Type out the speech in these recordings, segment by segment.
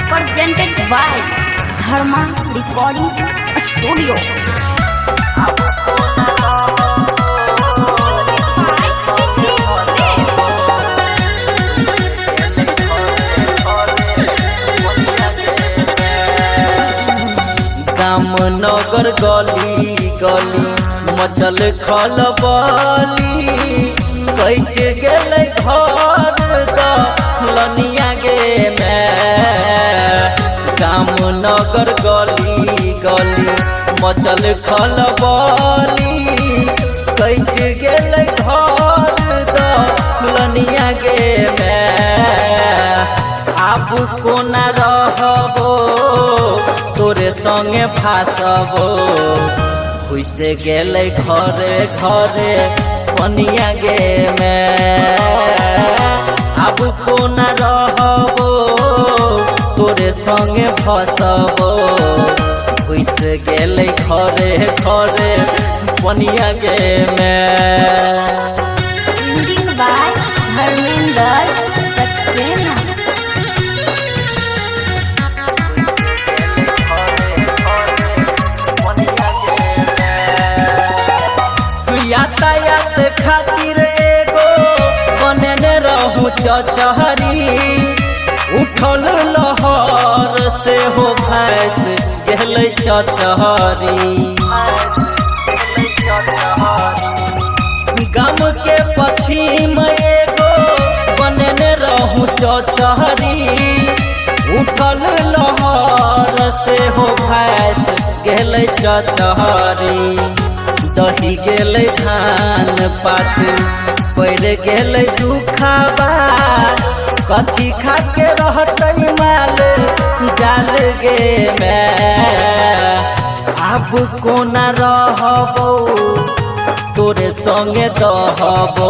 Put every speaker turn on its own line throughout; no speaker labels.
presented by Dharma Recording Studio.
नगर गली गली मचल खलबली कैट गेल घर दलनिया गे गाम नगर गली गली मचल खलबली कैट गेल घर दलनिया गे आब कोना रहबो तोरे संगे फासबो घुसे गेले घरे घरे पनिया गे आब कोना रहबो तोरे संगे फसबो घुसे गेले घरे घरे पनिया गे
Singing by Dharminder Saxena.
यातायात खातिर एगो बनेने रहूं चचहरी उठल लहर से हो भैंस गेलै चचहरी गाम के पश्चिम एगो बनेने रहूं चचहरी उठल लहर से हो भैंस गेलै चचहरी दही गेल धान पात पड़ गेल दुखाबा कथी खा के रहतै माल जाल गे आब कोना रहबो तोरे संगे दहबो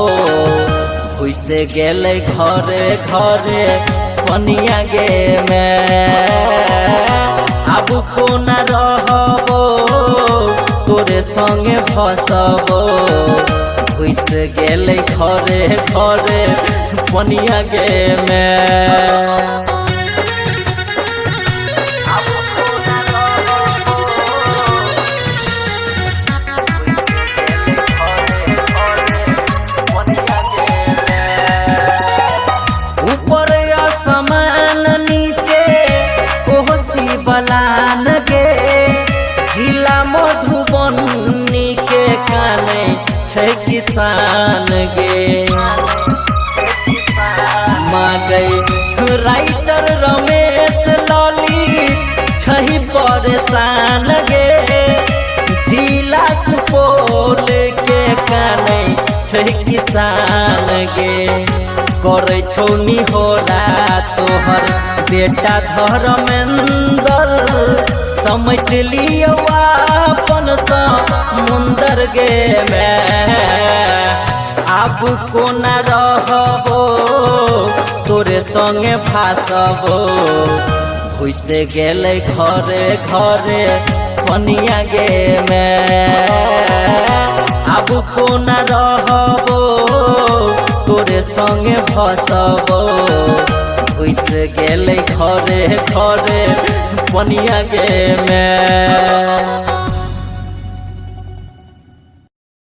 घुसे गेल घरे घरे पनिया गे आब कोना रहबो तोरे संगे फसबो घुस गेले घरे घरे पनिया गे ऊपर आसमान नीचे कोहसी बलान गे जिला मधुबनी के काने छै किसान गे माँ गई राइटर रमेश ललित छही परेशान गे जिला सुपौल के काने छै किसान गे करे छौनी होला तोहर बेटा धर्मेंद्र समझ लियो अपन समुंदर गे आब कोना रहबो तोरे संगे फासबो घुसे गेले घरे घरे पनिया गे आब कोना रहबो तोरे संगे फसबो घुस गेले घरे घरे पनिया गे